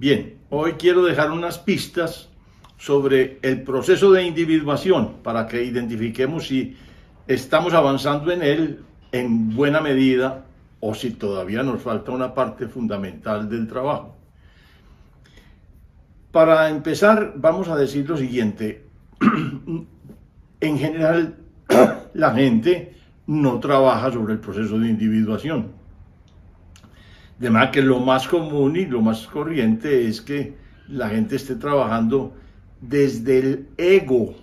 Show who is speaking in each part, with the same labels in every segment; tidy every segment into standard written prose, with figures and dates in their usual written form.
Speaker 1: Bien, hoy quiero dejar unas pistas sobre el proceso de individuación para que identifiquemos si estamos avanzando en él en buena medida o si todavía nos falta una parte fundamental del trabajo. Para empezar, vamos a decir lo siguiente. En general, la gente no trabaja sobre el proceso de individuación. De manera que lo más común y lo más corriente es que la gente esté trabajando desde el ego,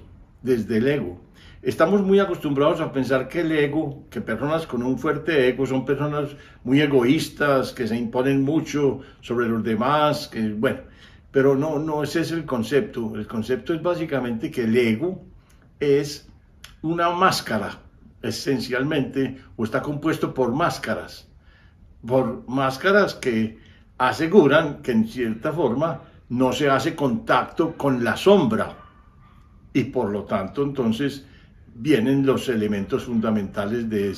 Speaker 1: Estamos muy acostumbrados a pensar que el ego, que personas con un fuerte ego son personas muy egoístas, que se imponen mucho sobre los demás, pero no ese es el concepto. El concepto es básicamente que el ego es una máscara, esencialmente, o está compuesto por máscaras que aseguran que en cierta forma no se hace contacto con la sombra y por lo tanto entonces vienen los elementos fundamentales de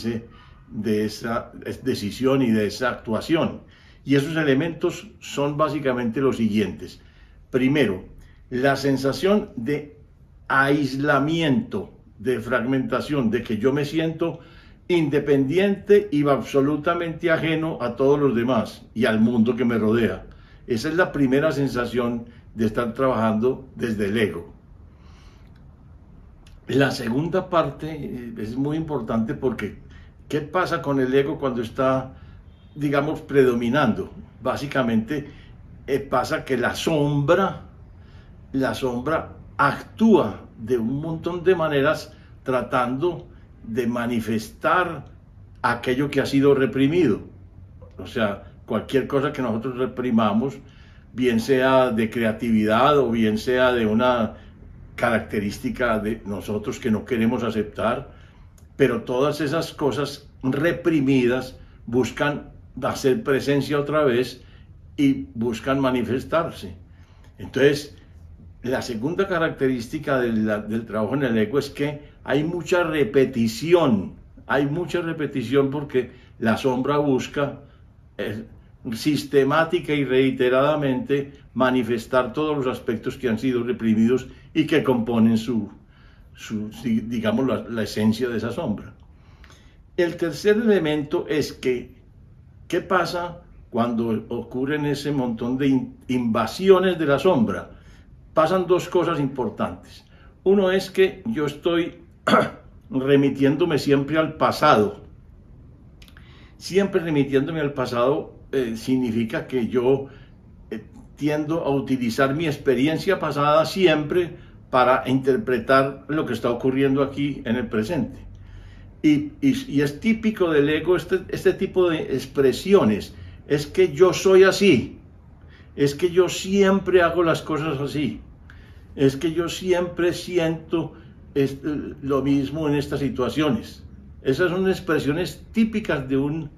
Speaker 1: esa decisión y de esa actuación. Y esos elementos son básicamente los siguientes. Primero, la sensación de aislamiento, de fragmentación, de que yo me siento independiente y absolutamente ajeno a todos los demás y al mundo que me rodea. Esa es la primera sensación de estar trabajando desde el ego. La segunda parte es muy importante porque ¿qué pasa con el ego cuando está, digamos, predominando? Básicamente pasa que la sombra actúa de un montón de maneras tratando de manifestar aquello que ha sido reprimido. O sea, cualquier cosa que nosotros reprimamos, bien sea de creatividad o bien sea de una característica de nosotros que no queremos aceptar, pero todas esas cosas reprimidas buscan hacer presencia otra vez y buscan manifestarse. Entonces, la segunda característica del trabajo en el ego es que hay mucha repetición porque la sombra busca sistemática y reiteradamente manifestar todos los aspectos que han sido reprimidos y que componen digamos, la esencia de esa sombra. El tercer elemento es que, ¿qué pasa cuando ocurren ese montón de invasiones de la sombra? Pasan dos cosas importantes. Uno es que yo estoy remitiéndome siempre al pasado. Siempre remitiéndome al pasado significa que yo tiendo a utilizar mi experiencia pasada siempre para interpretar lo que está ocurriendo aquí en el presente. Y es típico del ego este tipo de expresiones. Es que yo soy así. Es que yo siempre hago las cosas así. Es que yo siempre siento lo mismo en estas situaciones. Esas son expresiones típicas de un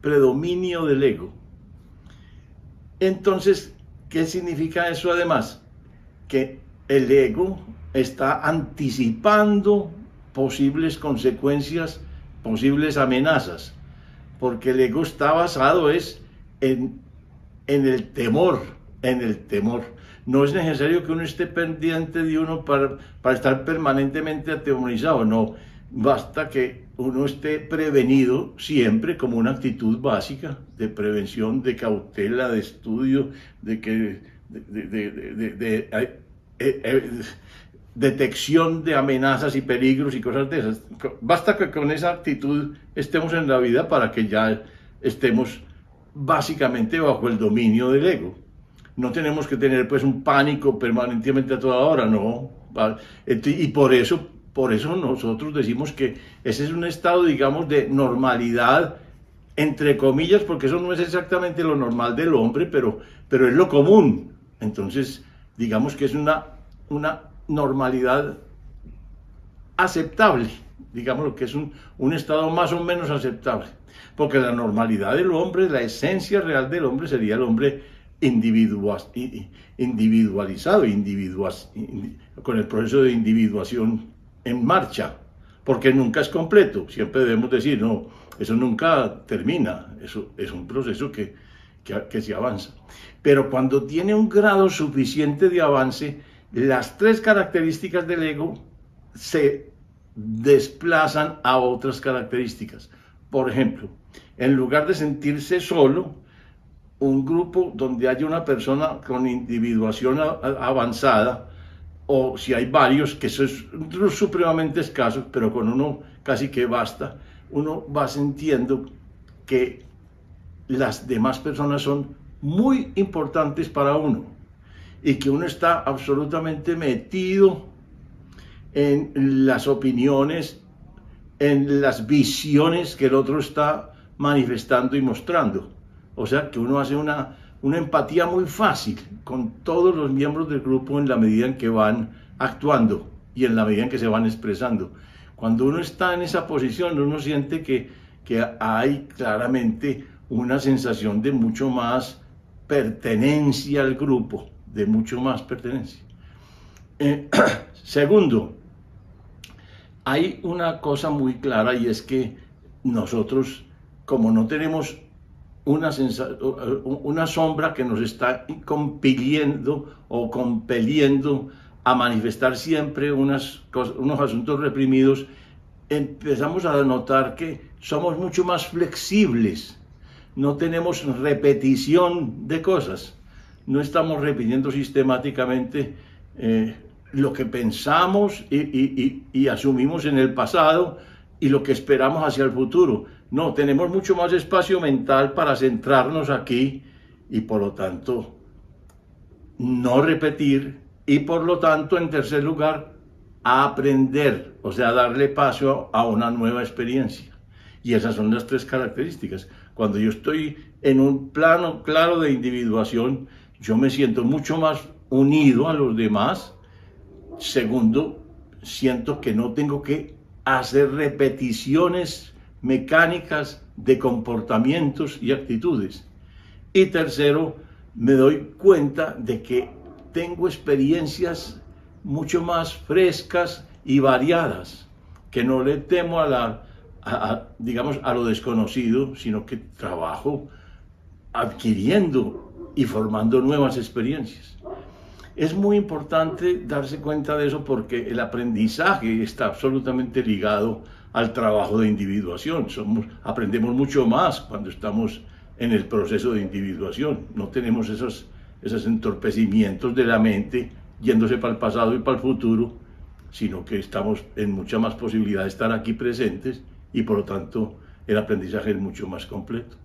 Speaker 1: predominio del ego. Entonces, ¿qué significa eso además? Que el ego está anticipando posibles consecuencias, posibles amenazas, porque el ego está basado en el temor, No es necesario que uno esté pendiente de uno para estar permanentemente atemorizado, no. Basta que uno esté prevenido siempre como una actitud básica de prevención, de cautela, de estudio, de detección de amenazas y peligros y cosas de esas. Basta que con esa actitud estemos en la vida para que ya estemos básicamente bajo el dominio del ego. No tenemos que tener pues un pánico permanentemente a toda hora, no. Y por eso nosotros decimos que ese es un estado, digamos, de normalidad, entre comillas, porque eso no es exactamente lo normal del hombre, pero es lo común. Entonces, digamos que es una normalidad aceptable, digamos lo que es un estado más o menos aceptable. Porque la normalidad del hombre, la esencia real del hombre sería el hombre individualizado, con el proceso de individuación en marcha, porque nunca es completo. Siempre debemos decir, no, eso nunca termina, eso es un proceso que que se avanza. Pero cuando tiene un grado suficiente de avance, las tres características del ego se desplazan a otras características. Por ejemplo, en lugar de sentirse solo, un grupo donde haya una persona con individuación avanzada, o si hay varios, que eso es supremamente escaso, pero con uno casi que basta, uno va sintiendo que las demás personas son muy importantes para uno y que uno está absolutamente metido en las opiniones, en las visiones que el otro está manifestando y mostrando. O sea que uno hace una empatía muy fácil con todos los miembros del grupo en la medida en que van actuando y en la medida en que se van expresando. Cuando uno está en esa posición, uno siente que hay claramente una sensación de mucho más pertenencia al grupo, de mucho más pertenencia. Segundo, hay una cosa muy clara y es que nosotros, como no tenemos una sombra que nos está compeliendo a manifestar siempre unos asuntos reprimidos, empezamos a notar que somos mucho más flexibles, no tenemos repetición de cosas, no estamos repitiendo sistemáticamente lo que pensamos y asumimos en el pasado y lo que esperamos hacia el futuro. No, tenemos mucho más espacio mental para centrarnos aquí y por lo tanto no repetir y por lo tanto, en tercer lugar, aprender, o sea, darle paso a una nueva experiencia. Y esas son las tres características. Cuando yo estoy en un plano claro de individuación, yo me siento mucho más unido a los demás. Segundo, siento que no tengo que hacer repeticiones mecánicas de comportamientos y actitudes. Y tercero, me doy cuenta de que tengo experiencias mucho más frescas y variadas, que no le temo digamos, a lo desconocido, sino que trabajo adquiriendo y formando nuevas experiencias. Es muy importante darse cuenta de eso porque el aprendizaje está absolutamente ligado al trabajo de individuación. Aprendemos mucho más cuando estamos en el proceso de individuación. No tenemos esos entorpecimientos de la mente yéndose para el pasado y para el futuro, sino que estamos en mucha más posibilidad de estar aquí presentes y por lo tanto el aprendizaje es mucho más completo.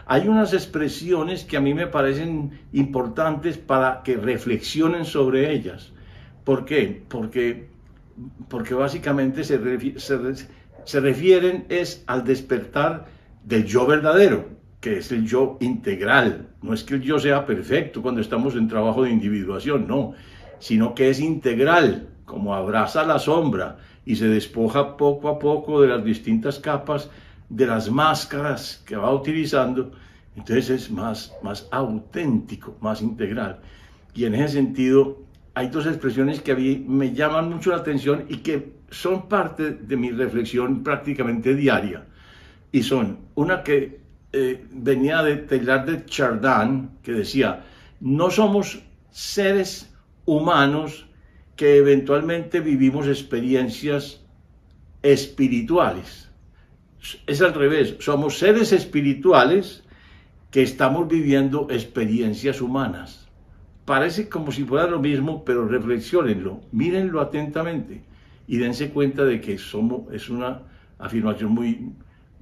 Speaker 1: Hay unas expresiones que a mí me parecen importantes para que reflexionen sobre ellas. ¿Por qué? Porque básicamente se refieren al despertar del yo verdadero, que es el yo integral. No es que el yo sea perfecto cuando estamos en trabajo de individuación, no, sino que es integral, como abraza la sombra y se despoja poco a poco de las distintas capas, de las máscaras que va utilizando. Entonces es más auténtico, más integral. Y en ese sentido hay dos expresiones que a mí me llaman mucho la atención y que son parte de mi reflexión prácticamente diaria. Y son una que venía de Teilhard de Chardin, que decía: no somos seres humanos que eventualmente vivimos experiencias espirituales. Es al revés, somos seres espirituales que estamos viviendo experiencias humanas. Parece como si fuera lo mismo, pero reflexionenlo, mírenlo atentamente y dense cuenta de que es una afirmación muy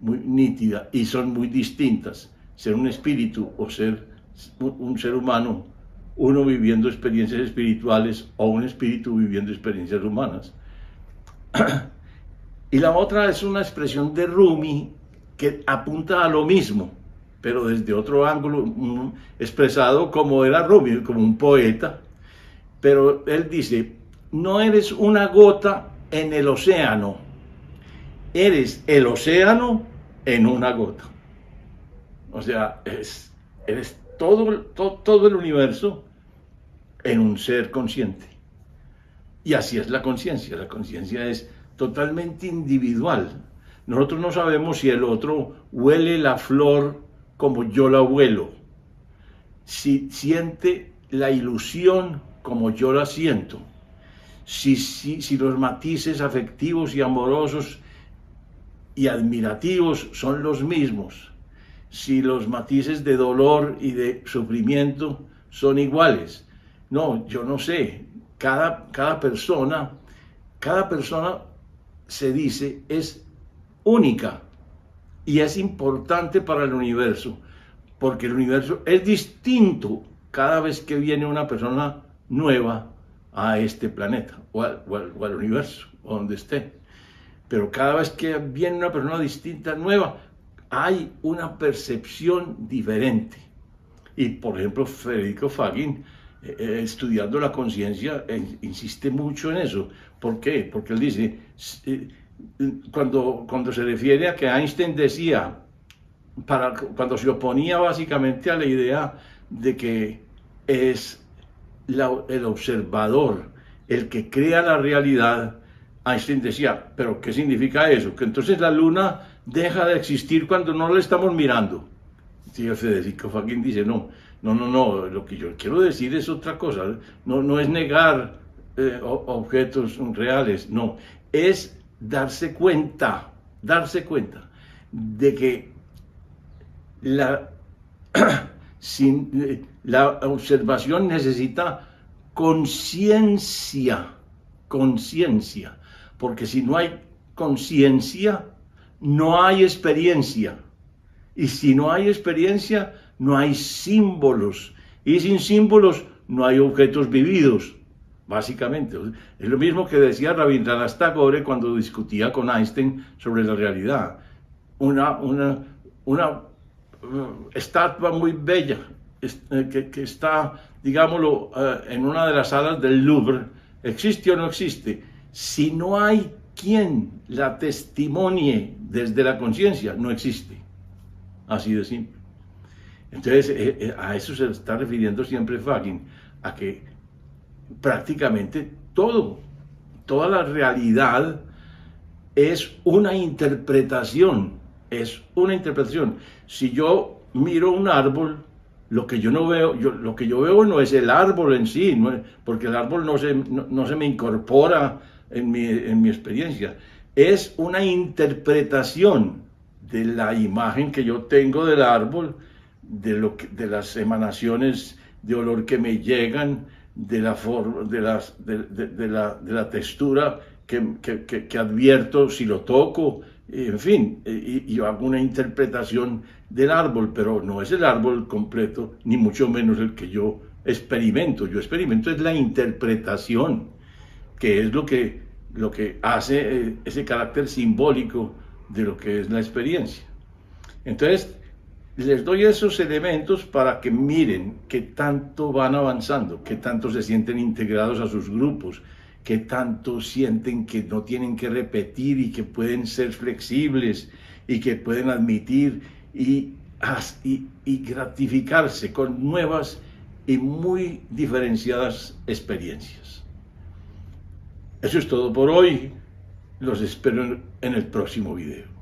Speaker 1: nítida y son muy distintas. Ser un espíritu o ser un ser humano, uno viviendo experiencias espirituales o un espíritu viviendo experiencias humanas. Y la otra es una expresión de Rumi que apunta a lo mismo, pero desde otro ángulo, expresado como era Rumi, como un poeta. Pero él dice: no eres una gota en el océano, eres el océano en una gota. O sea, eres todo el universo en un ser consciente. Y así es la conciencia. La conciencia es totalmente individual. Nosotros no sabemos si el otro huele la flor como yo la huelo, si siente la ilusión como yo la siento, si los matices afectivos y amorosos y admirativos son los mismos, si los matices de dolor y de sufrimiento son iguales. No, yo no sé. Cada persona se dice es única y es importante para el universo, porque el universo es distinto cada vez que viene una persona nueva a este planeta o al universo, o donde esté. Pero cada vez que viene una persona distinta, nueva, hay una percepción diferente. Y por ejemplo, Federico Fagin, estudiando la conciencia, insiste mucho en eso. ¿Por qué? Porque él dice, cuando se refiere a que Einstein decía, cuando se oponía básicamente a la idea de que es el observador el que crea la realidad, Einstein decía, ¿pero qué significa eso? Que entonces la luna deja de existir cuando no la estamos mirando. Sí, Federico Fagin dice, no, lo que yo quiero decir es otra cosa, no es negar objetos reales, no, es darse cuenta de que la observación necesita conciencia, porque si no hay conciencia, no hay experiencia. Y si no hay experiencia, no hay símbolos. Y sin símbolos, no hay objetos vividos, básicamente. Es lo mismo que decía Rabindranath Tagore cuando discutía con Einstein sobre la realidad. Una estatua muy bella que está, digámoslo, en una de las salas del Louvre, ¿existe o no existe? Si no hay quien la testimonie desde la conciencia, no existe. Así de simple. Entonces, a eso se está refiriendo siempre Fagin, a que prácticamente toda la realidad es una interpretación, Si yo miro un árbol, lo que yo veo no es el árbol en sí, porque el árbol no se me incorpora en mi experiencia, es una interpretación de la imagen que yo tengo del árbol, de las emanaciones de olor que me llegan, de la forma, de la textura que advierto si lo toco, en fin, y yo hago una interpretación del árbol, pero no es el árbol completo, ni mucho menos el que yo experimento. Yo experimento es la interpretación, que es lo que hace ese carácter simbólico de lo que es la experiencia. Entonces, les doy esos elementos para que miren qué tanto van avanzando, qué tanto se sienten integrados a sus grupos, qué tanto sienten que no tienen que repetir y que pueden ser flexibles y que pueden admitir y gratificarse con nuevas y muy diferenciadas experiencias. Eso es todo por hoy. Los espero en el próximo video.